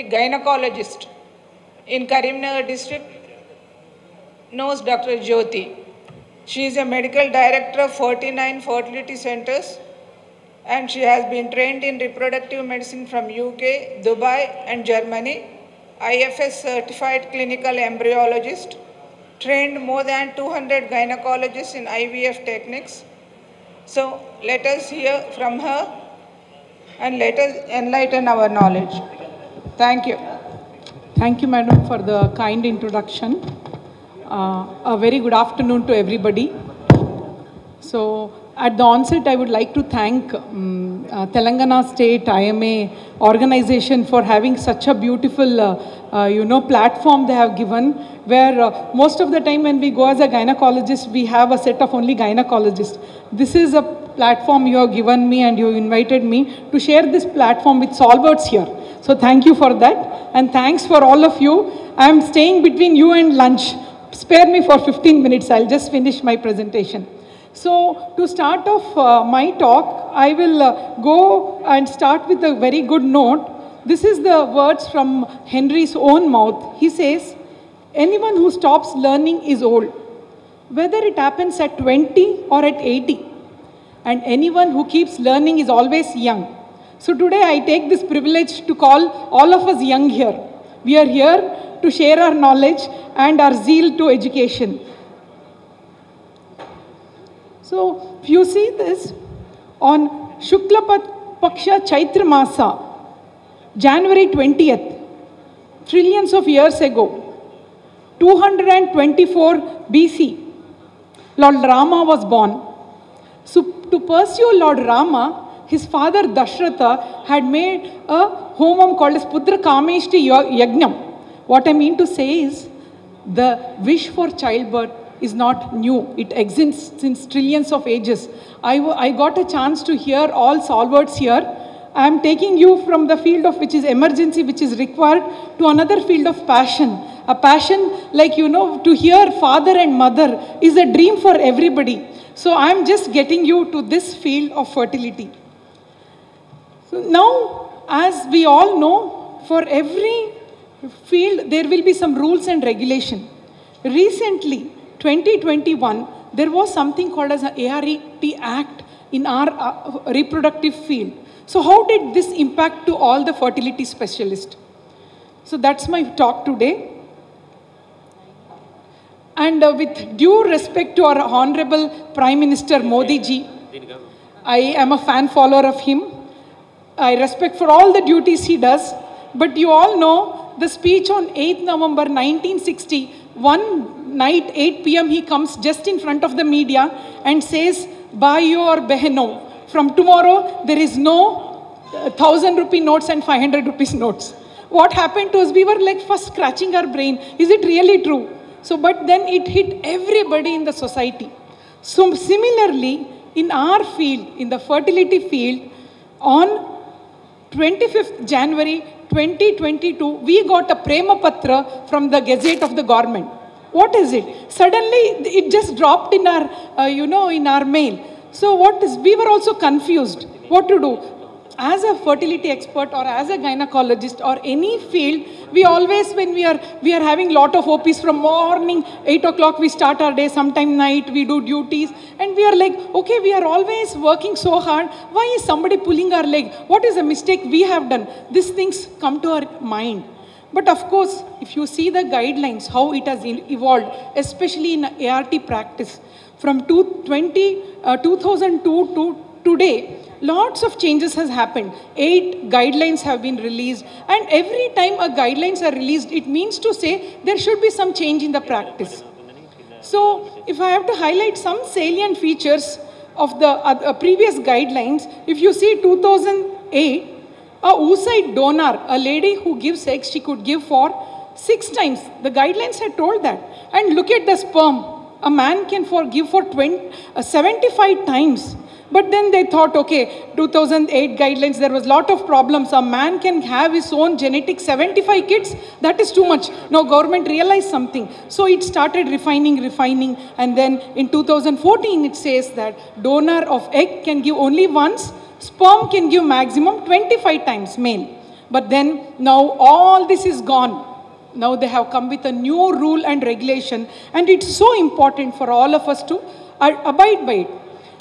obstetric gynecologist in Karimnagar district knows Dr. Jyoti. She is a medical director of 49 fertility centers and she has been trained in reproductive medicine from UK, Dubai and Germany, IFS certified clinical embryologist, trained more than 200 gynecologists in IVF techniques. So let us hear from her and let us enlighten our knowledge. Thank you. Thank you, madam, for the kind introduction. A very good afternoon to everybody. So, at the onset, I would like to thank Telangana State IMA organization for having such a beautiful, platform they have given, where most of the time when we go as a gynecologist, we have a set of only gynecologists. This is a platform you have given me and you invited me to share this platform with Solverts here. So, thank you for that. And thanks for all of you. I am staying between you and lunch. Spare me for 15 minutes. I'll just finish my presentation. So, to start off my talk, I will go and start with a very good note. This is the words from Henry's own mouth. He says, anyone who stops learning is old, whether it happens at 20 or at 80. And anyone who keeps learning is always young. So today I take this privilege to call all of us young here. We are here to share our knowledge and our zeal to education. So, if you see this, on Shukla Paksha Chaitra Masa, January 20th, trillions of years ago, 224 BC, Lord Rama was born. So, to pursue Lord Rama, his father Dashratha had made a homam called as Putra Kameshti Yagnam. What I mean to say is, the wish for childbirth is not new. It exists since trillions of ages. I got a chance to hear all Solverts here. I am taking you from the field of which is emergency, which is required, to another field of passion. A passion like, to hear father and mother is a dream for everybody. So I am just getting you to this field of fertility. So now, as we all know, for every field, there will be some rules and regulation. Recently, 2021, there was something called as an ARET Act in our reproductive field. So how did this impact to all the fertility specialists? So that's my talk today. And with due respect to our Honorable Prime Minister Modi ji, I am a fan follower of him. I respect for all the duties he does. But you all know the speech on 8th November 1960, one night 8 p.m. he comes just in front of the media and says, Bhaiyo or Behno, from tomorrow there is no 1,000 rupee notes and 500 rupees notes. What happened to us? We were like first scratching our brain. Is it really true? So, but then it hit everybody in the society. So similarly, in our field, in the fertility field, on 25th January 2022, we got a Prema Patra from the Gazette of the government. What is it? Suddenly, it just dropped in our, in our mail. So we were also confused what to do. As a fertility expert or as a gynecologist or any field, we always, when we are having lot of OPs from morning, 8 o'clock we start our day, sometime night we do duties, and we are like, okay, we are always working so hard. Why is somebody pulling our leg? What is a mistake we have done? These things come to our mind. But of course, if you see the guidelines, how it has evolved, especially in ART practice, from 2002 to today, lots of changes has happened. 8 guidelines have been released, and every time a guidelines are released, it means to say there should be some change in the practice. So, if I have to highlight some salient features of the previous guidelines, if you see 2008, a oocyte donor, a lady who gives eggs, she could give for 6 times. The guidelines had told that. And look at the sperm. A man can give for 75 times. But then they thought, okay, 2008 guidelines, there was a lot of problems. A man can have his own genetic 75 kids. That is too much. Now government realized something. So it started refining. And then in 2014, it says that donor of egg can give only once. Sperm can give maximum 25 times male. But then now all this is gone. Now they have come with a new rule and regulation, and it's so important for all of us to abide by it.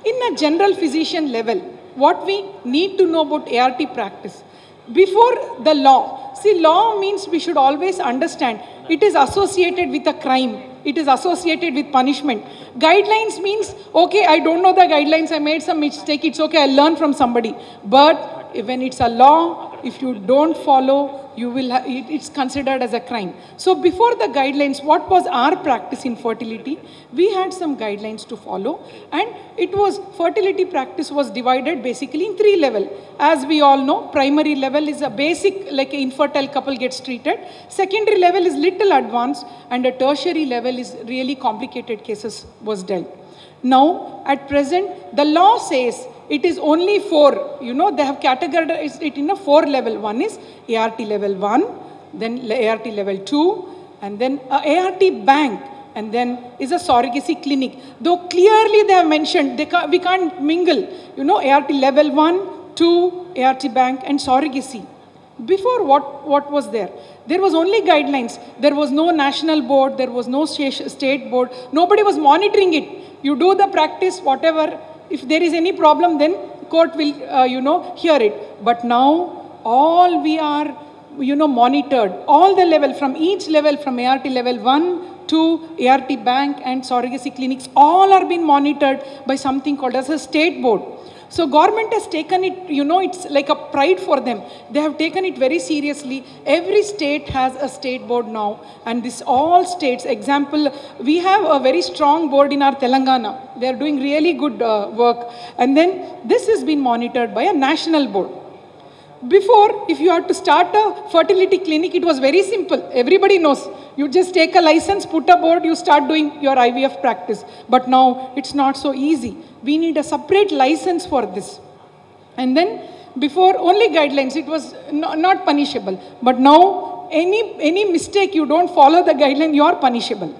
In a general physician level, what we need to know about ART practice, before the law, see, law means we should always understand it is associated with a crime. It is associated with punishment. Guidelines means, okay, I don't know the guidelines, I made some mistake, it's okay, I'll learn from somebody. But when it's a law, if you don't follow, you will it's considered as a crime. So before the guidelines, what was our practice in fertility? We had some guidelines to follow, and it was, fertility practice was divided basically in 3 levels. As we all know, primary level is a basic, like an infertile couple gets treated. Secondary level is little advanced, and a tertiary level is really complicated cases was dealt. Now, at present, the law says it is only 4. You know, they have categorized it in a 4 level. One is ART level 1, then ART level 2, and then ART bank, and then is a surrogacy clinic. Though clearly they have mentioned we can't mingle. You know, ART level 1, 2, ART bank, and surrogacy. Before, what was there? There was only guidelines. There was no national board. There was no state board. Nobody was monitoring it. You do the practice, whatever. If there is any problem, then court will, hear it. But now, all we are, monitored. All the level, from each level, from ART level 1 to ART bank and surrogacy clinics, all are being monitored by something called as a state board. So government has taken it, it's like a pride for them. They have taken it very seriously. Every state has a state board now. And this all states, example, we have a very strong board in our Telangana. They are doing really good work. And then this has been monitored by a national board. Before, if you had to start a fertility clinic, it was very simple. Everybody knows. You just take a license, put a board, you start doing your IVF practice. But now, it's not so easy. We need a separate license for this. And then, before, only guidelines, it was not punishable. But now, any mistake, you don't follow the guideline, you are punishable.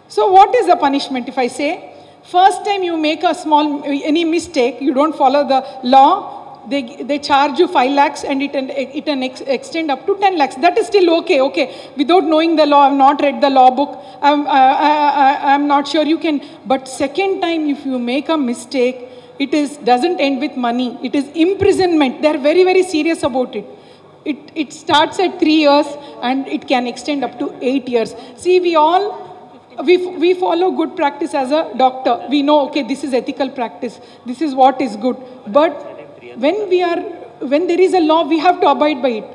So what is the punishment? If I say, first time you make any mistake, you don't follow the law, they charge you 5 lakhs and it extend up to 10 lakhs. That is still okay. Without knowing the law, I've not read the law book, I'm not sure you can. But second time, if you make a mistake, doesn't end with money. It is imprisonment. They're very, very serious about it. It starts at 3 years and it can extend up to 8 years. See, we follow good practice as a doctor. We know, okay, this is ethical practice. This is what is good. But when there is a law, we have to abide by it.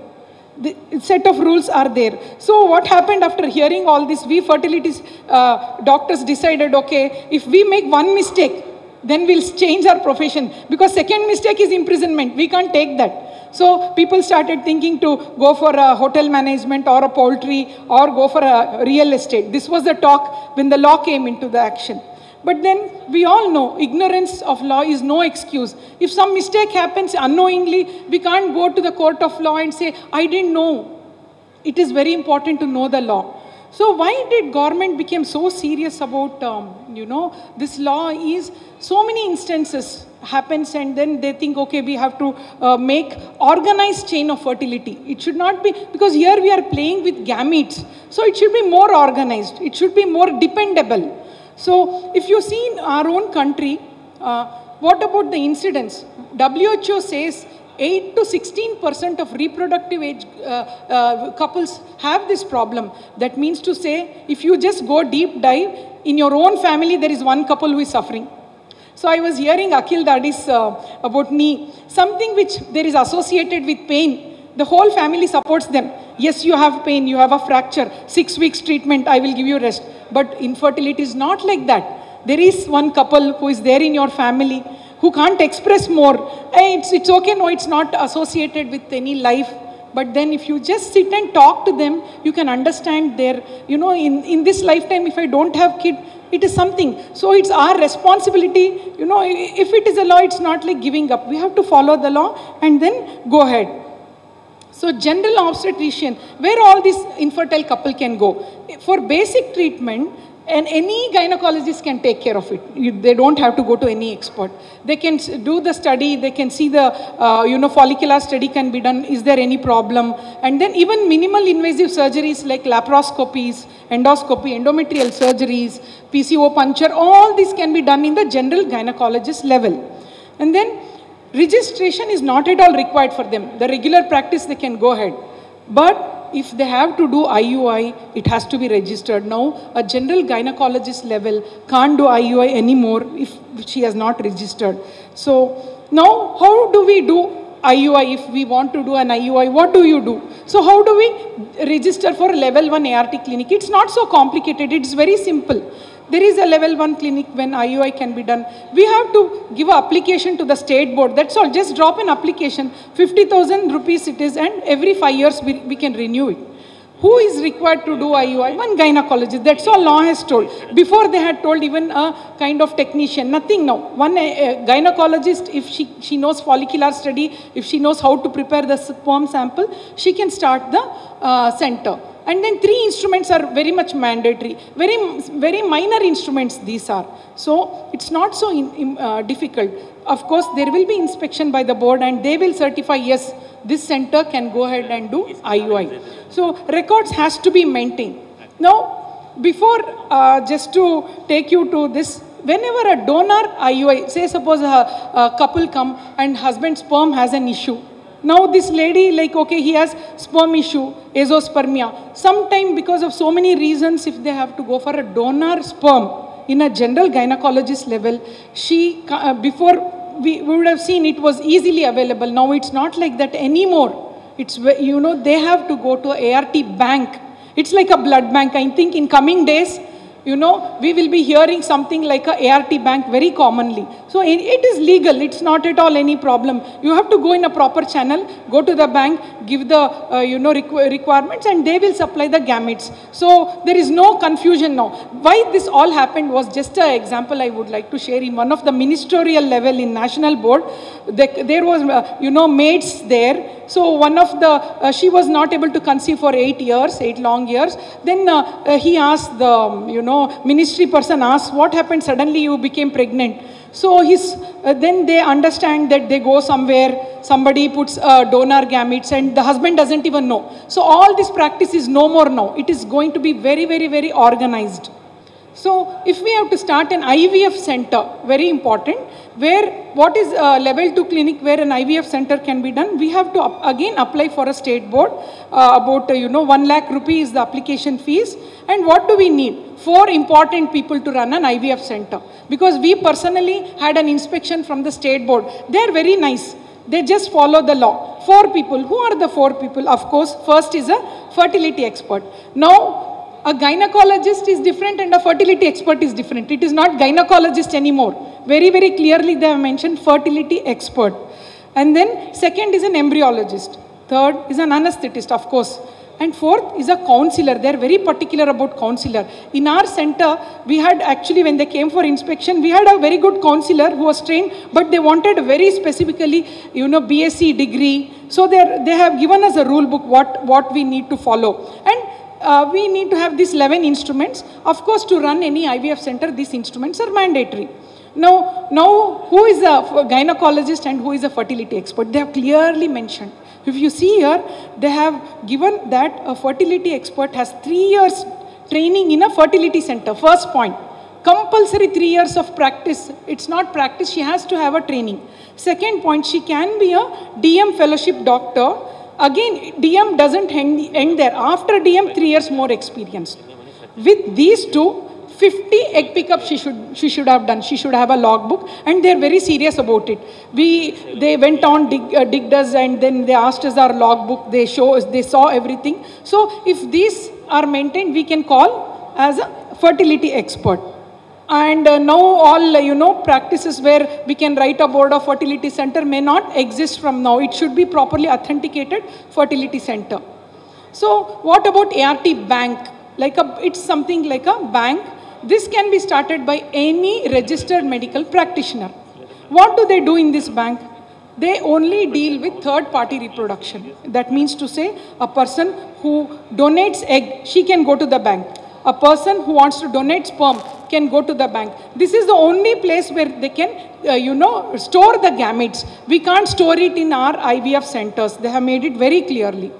The set of rules are there. So what happened after hearing all this, we fertility doctors decided, okay, if we make one mistake, then we'll change our profession. Because second mistake is imprisonment. We can't take that. So people started thinking to go for a hotel management or a poultry or go for a real estate. This was the talk when the law came into the action. But then we all know ignorance of law is no excuse. If some mistake happens unknowingly, we can't go to the court of law and say, I didn't know. It is very important to know the law. So why did government become so serious about, this law is so many instances happens and then they think, okay, we have to make organized chain of fertility. It should not be, because here we are playing with gametes. So it should be more organized. It should be more dependable. So, if you see in our own country, what about the incidence? WHO says 8 to 16% of reproductive age couples have this problem. That means to say, if you just go deep dive, in your own family, there is one couple who is suffering. So, I was hearing Akhil Dadis about knee, something which there is associated with pain. The whole family supports them. Yes, you have pain, you have a fracture, 6 weeks treatment, I will give you rest. But infertility is not like that. There is one couple who is there in your family who can't express more. Hey, it's okay, no, it's not associated with any life. But then if you just sit and talk to them, you can understand their, in this lifetime, if I don't have kid, it is something. So it's our responsibility, if it is a law, it's not like giving up. We have to follow the law and then go ahead. So general obstetrician, where all this infertile couple can go. For basic treatment, And any gynecologist can take care of it. They don't have to go to any expert. They can do the study, they can see the, follicular study can be done, is there any problem? And then even minimal invasive surgeries like laparoscopies, endoscopy, endometrial surgeries, PCO puncture, all these can be done in the general gynecologist level. And then registration is not at all required for them. The regular practice they can go ahead. But if they have to do IUI, it has to be registered. Now, a general gynecologist level can't do IUI anymore if she has not registered. So, now how do we do IUI if we want to do an IUI? What do you do? So, how do we register for a level 1 ART clinic? It's not so complicated, it's very simple. There is a level 1 clinic when IUI can be done. We have to give an application to the state board. That's all. Just drop an application. 50,000 rupees it is, and every 5 years we can renew it. Who is required to do IUI? One gynecologist. That's all law has told. Before they had told even a kind of technician. Nothing now. One gynecologist, if she knows follicular study, if she knows how to prepare the sperm sample, she can start the center. And then 3 instruments are very much mandatory. Very minor instruments these are. So it's not so difficult. Of course, there will be inspection by the board and they will certify, yes, this center can go ahead and do IUI. So records has to be maintained. Now, before, just to take you to this, whenever a donor IUI, say suppose a couple come and husband's sperm has an issue. Now this lady, like, okay, he has sperm issue, azoospermia. Sometime because of so many reasons, if they have to go for a donor sperm in a general gynecologist level, before we would have seen it was easily available. Now it's not like that anymore. It's, they have to go to ART bank. It's like a blood bank. I think in coming days, we will be hearing something like a ART bank very commonly. So it is legal. It's not at all any problem. You have to go in a proper channel, go to the bank, give the, requirements, and they will supply the gametes. So there is no confusion now. Why this all happened was just an example I would like to share. In one of the ministerial level in national board, there was, maids there. So one of the, she was not able to conceive for 8 long years. Then he asked the, ministry person asked, what happened suddenly you became pregnant? So then they understand that they go somewhere, somebody puts donor gametes and the husband doesn't even know. So all this practice is no more now. It is going to be very, very, very organized. So if we have to start an IVF center, very important, what is a level 2 clinic where an IVF center can be done, we have to again apply for a state board, about 1 lakh rupees is the application fees. And what do we need? 4 important people to run an IVF center. Because we personally had an inspection from the state board. They are very nice. They just follow the law. 4 people. Who are the 4 people? Of course, first is a fertility expert. Now, a gynecologist is different and a fertility expert is different. It is not gynecologist anymore. Very, very clearly they have mentioned fertility expert. And then second is an embryologist. Third is an anesthetist, of course. And fourth is a counselor. They are very particular about counselor. In our center, we had actually, when they came for inspection, we had a very good counselor who was trained, but they wanted very specifically, BSc degree. So they have given us a rule book, what we need to follow. And we need to have these 11 instruments. Of course, to run any IVF center, these instruments are mandatory. Now, who is a gynecologist and who is a fertility expert? They have clearly mentioned. If you see here, they have given that a fertility expert has 3 years training in a fertility center. First point, compulsory 3 years of practice. It's not practice, she has to have a training. Second point, she can be a DM fellowship doctor. Again, DM doesn't end there. After DM, 3 years more experience. With these two, 50 egg pickups she should have done. She should have a logbook, and they're very serious about it. They went on digged us, and then they asked us our logbook. They saw everything. So if these are maintained, we can call as a fertility expert. And now all practices where we can write a board of fertility center may not exist from now. It should be properly authenticated fertility center. So what about ART bank? It's something like a bank. This can be started by any registered medical practitioner. What do they do in this bank? They only deal with third-party reproduction. That means to say a person who donates egg, she can go to the bank. A person who wants to donate sperm can go to the bank. This is the only place where they can, store the gametes. We can't store it in our IVF centers. They have made it very clearly.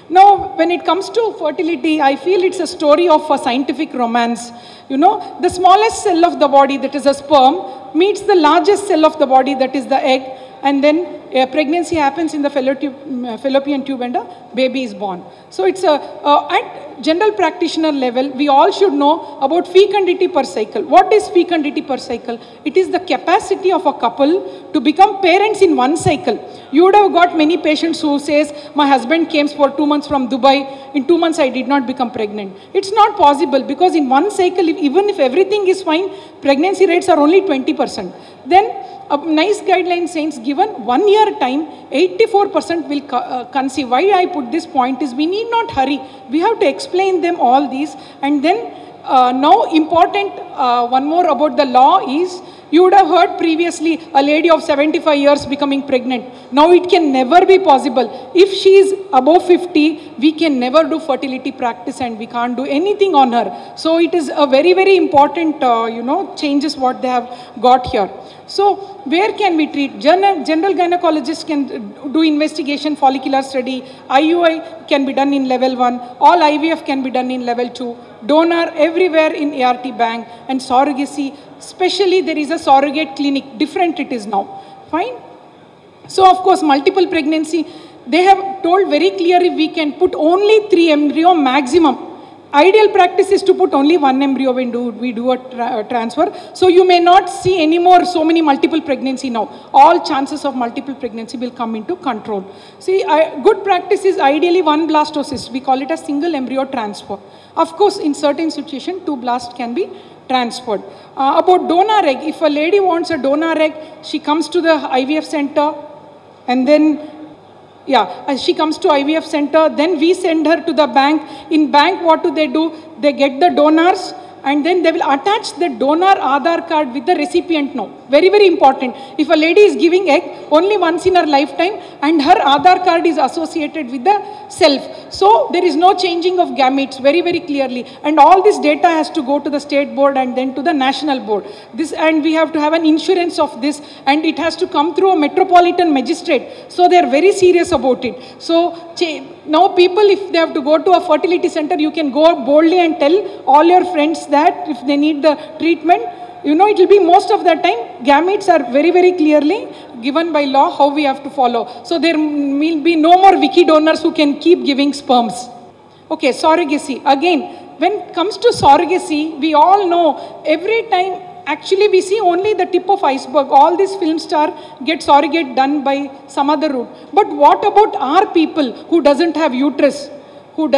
Now, when it comes to fertility, I feel it's a story of a scientific romance. The smallest cell of the body, that is a sperm, meets the largest cell of the body, that is the egg, and then pregnancy happens in the fallopian tube and a baby is born. So it's at general practitioner level, we all should know about fecundity per cycle. What is fecundity per cycle? It is the capacity of a couple to become parents in one cycle. You would have got many patients who says, my husband came for 2 months from Dubai, in 2 months I did not become pregnant. It's not possible, because in one cycle, even if everything is fine, pregnancy rates are only 20%. Then a nice guideline says, given 1 year time, 84% will conceive. Why I put this point is, we need not hurry. We have to explain them all these. And then now important, one more about the law is, you would have heard previously a lady of 75 years becoming pregnant. Now it can never be possible. If she is above 50, we can never do fertility practice and we can't do anything on her. So it is a very, very important, changes what they have got here. So where can we treat? General gynecologists can do investigation, follicular study. IUI can be done in level 1. All IVF can be done in level 2. Donor everywhere in ART bank. And surrogacy, especially there is a surrogate clinic. Different it is now. Fine. So of course multiple pregnancy. They have told very clearly we can put only 3 embryo maximum. Ideal practice is to put only 1 embryo when we do a transfer. So you may not see anymore so many multiple pregnancy now. All chances of multiple pregnancy will come into control. See, good practice is ideally 1 blastocyst. We call it a single embryo transfer. Of course, in certain situations, 2 blasts can be transferred. About donor egg, if a lady wants a donor egg, she comes to the IVF center and then she comes to IVF center, then we send her to the bank. In bank, what do? They get the donors and then they will attach the donor Aadhaar card with the recipient now. Very, very important. If a lady is giving egg only once in her lifetime and her Aadhaar card is associated with the self. So there is no changing of gametes, very, very clearly. And all this data has to go to the state board and then to the national board. And we have to have an insurance of this, and it has to come through a metropolitan magistrate. So they are very serious about it. So now people, if they have to go to a fertility center, you can go boldly and tell all your friends that if they need the treatment, it will be most of the time, gametes are very, very clearly given by law how we have to follow. So there will be no more wiki donors who can keep giving sperms. Okay, surrogacy. Again, when it comes to surrogacy, we all know every time, actually we see only the tip of iceberg. All these film stars get surrogate done by some other route. But what about our people who doesn't have uterus? Who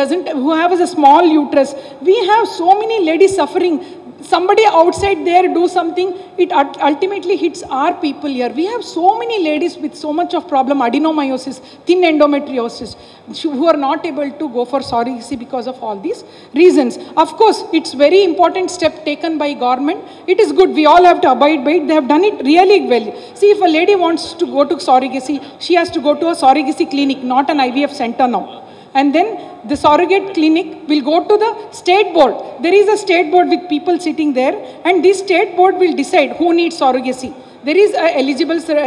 have a small uterus? We have so many ladies suffering. Somebody outside there do something, it ultimately hits our people here. We have so many ladies with so much of problem, adenomyosis, thin endometriosis, who are not able to go for surrogacy because of all these reasons. Of course, it's very important step taken by government. It is good. We all have to abide by it. They have done it really well. See, if a lady wants to go to surrogacy, she has to go to a surrogacy clinic, not an IVF center now. And then the surrogate clinic will go to the state board. There is a state board with people sitting there, and this state board will decide who needs surrogacy. There is a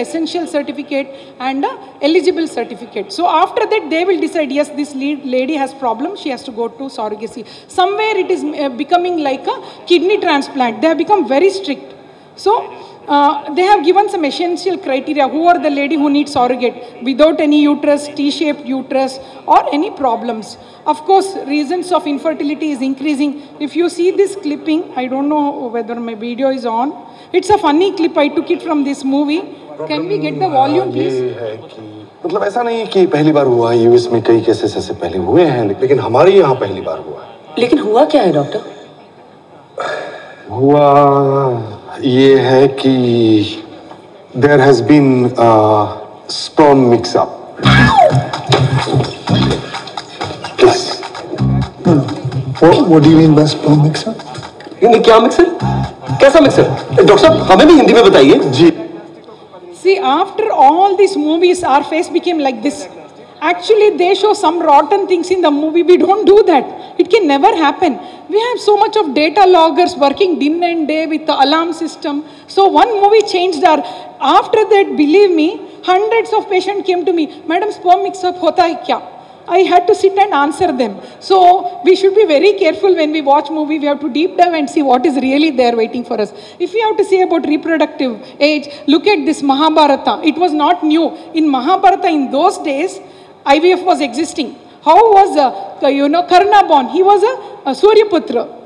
essential certificate and a eligible certificate. So after that, they will decide, yes, this lady has problem, she has to go to surrogacy. Somewhere it is becoming like a kidney transplant. They have become very strict. So they have given some essential criteria. Who are the lady who needs surrogate without any uterus, T-shaped uterus, or any problems. Of course, reasons of infertility is increasing. If you see this clipping, I don't know whether my video is on. It's a funny clip. I took it from this movie. Can we get the volume, please? मतलब ऐसा नहीं कि पहली बार हुआ, US में कई cases ऐसे पहले हुए हैं, लेकिन हमारे यहाँ पहली बार हुआ है। लेकिन हुआ क्या है डॉक्टर? हुआ ये है कि there has been sperm mix-up. Yes. What do you mean by sperm mix-up? क्या मिक्सर? कैसा मिक्सर? डॉक्टर साहब हमें भी हिंदी में बताइए। जी। See, after all these movies, our face became like this. Actually, they show some rotten things in the movie. We don't do that. It can never happen. We have so much of data loggers working day and day with the alarm system. So one movie changed our. After that, believe me, hundreds of patients came to me. Madam, sperm mix-up hota hai kya? I had to sit and answer them. So we should be very careful when we watch movie. We have to deep dive and see what is really there waiting for us. If we have to say about reproductive age, look at this Mahabharata. It was not new. In Mahabharata, in those days, IVF was existing. How was, Karna born? He was a Suryaputra.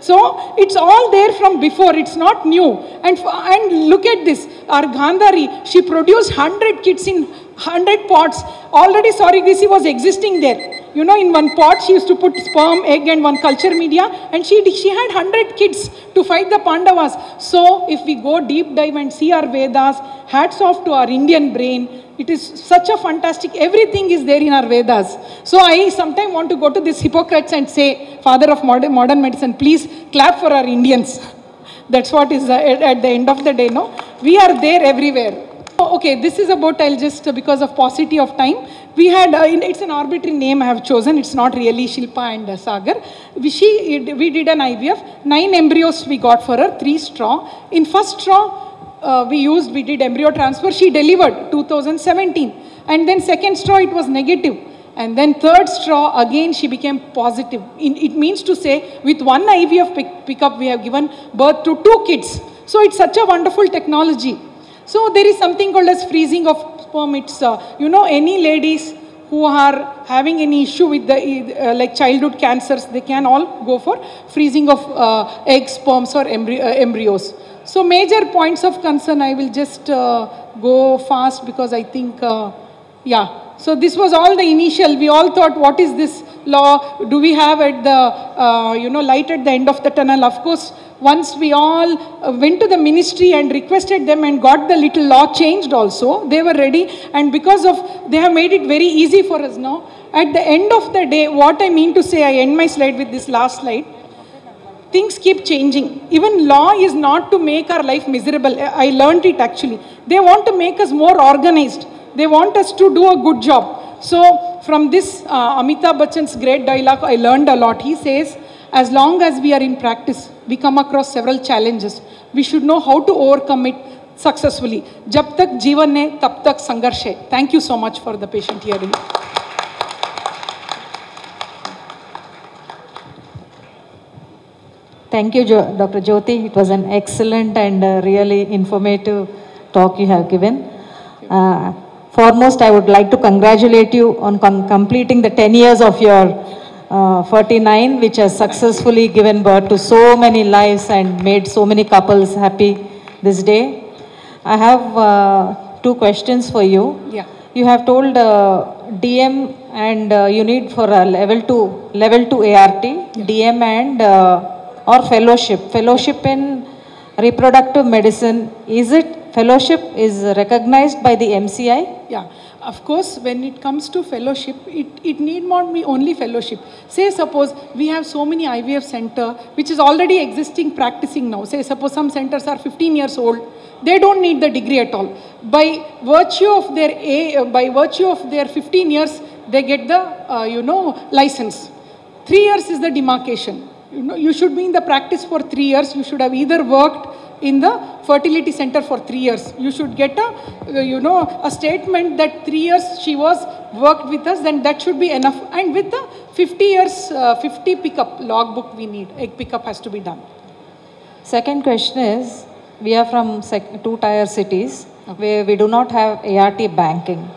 So it's all there from before. It's not new. And look at this. Our Gandhari, she produced 100 kids in 100 pots. Already surrogacy was existing there. You know, in one pot, she used to put sperm, egg, and one culture media. And she had 100 kids to fight the Pandavas. So if we go deep dive and see our Vedas, hats off to our Indian brain. It is such a fantastic, everything is there in our Vedas. So I sometimes want to go to this Hippocrates and say, father of modern medicine, please clap for our Indians. That's what is at the end of the day, no? We are there everywhere. Okay, this is about, I'll just, because of paucity of time, we had, it's an arbitrary name I have chosen, it's not really Shilpa and Sagar. We did an IVF, 9 embryos we got for her, 3 straw. In first straw, we did embryo transfer, she delivered 2017. And then second straw, it was negative. And then third straw, again, she became positive. It means to say, with one IVF pickup, we have given birth to 2 kids. So it's such a wonderful technology. So there is something called as freezing of sperm. It's, any ladies who are having any issue with the like childhood cancers, they can all go for freezing of eggs, sperms or embryos. So major points of concern, I will just go fast because I think, So this was all the initial, we all thought, what is this law? Do we have at the, light at the end of the tunnel? Of course, once we all went to the ministry and requested them and got the little law changed also, they were ready. And because of, they have made it very easy for us now. At the end of the day, what I mean to say, I end my slide with this last slide. Things keep changing. Even law is not to make our life miserable. I learned it actually. They want to make us more organized. They want us to do a good job. So from this Amitabh Bachchan's great dialogue, I learned a lot. He says, as long as we are in practice, we come across several challenges. We should know how to overcome it successfully. Jab tak jeevan hai, tab tak sangharsh hai. Thank you so much for the patient hearing. Thank you, Dr. Jyoti. It was an excellent and really informative talk you have given. Foremost, I would like to congratulate you on completing the 10 years of your 49, which has successfully given birth to so many lives and made so many couples happy this day. I have 2 questions for you. Yeah. You have told DM and you need for a level 2 ART, yeah. DM and or fellowship in reproductive medicine. Is it fellowship is recognized by the MCI? Yeah. Of course, when it comes to fellowship, it need not be only fellowship. Say, suppose we have so many IVF center, which is already existing, practicing now. Say, suppose some centers are 15 years old. They don't need the degree at all. By virtue of their 15 years, they get the, license. 3 years is the demarcation. You should be in the practice for 3 years. You should have either worked in the fertility center for 3 years. You should get a statement that 3 years she was worked with us, then that should be enough. And with the 50 pickup logbook we need, egg pickup has to be done. Second question is, we are from 2-tier cities where we do not have ART banking.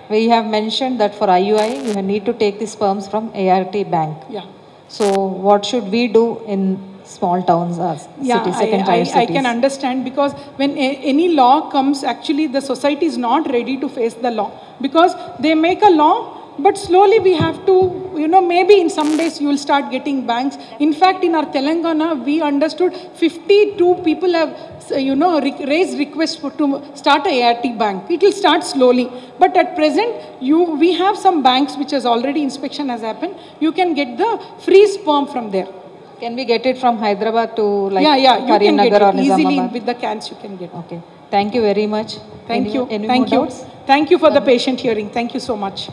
We have mentioned that for IUI, you need to take the sperms from ART bank. Yeah. So what should we do in small towns or cities, second-tier cities? I can understand, because when any law comes, actually the society is not ready to face the law. Because they make a law, but slowly we have to, maybe in some days you will start getting banks. In fact, in our Telangana, we understood 52 people have, raised requests to start a ART bank. It will start slowly. But at present, we have some banks which has already inspection has happened. You can get the free sperm from there. Can we get it from Hyderabad to like Karimnagar or Nizamabad? Easily with the cans you can get. Okay. Thank you very much. Thank you. Any more doubts? Thank you for the patient hearing. Thank you so much.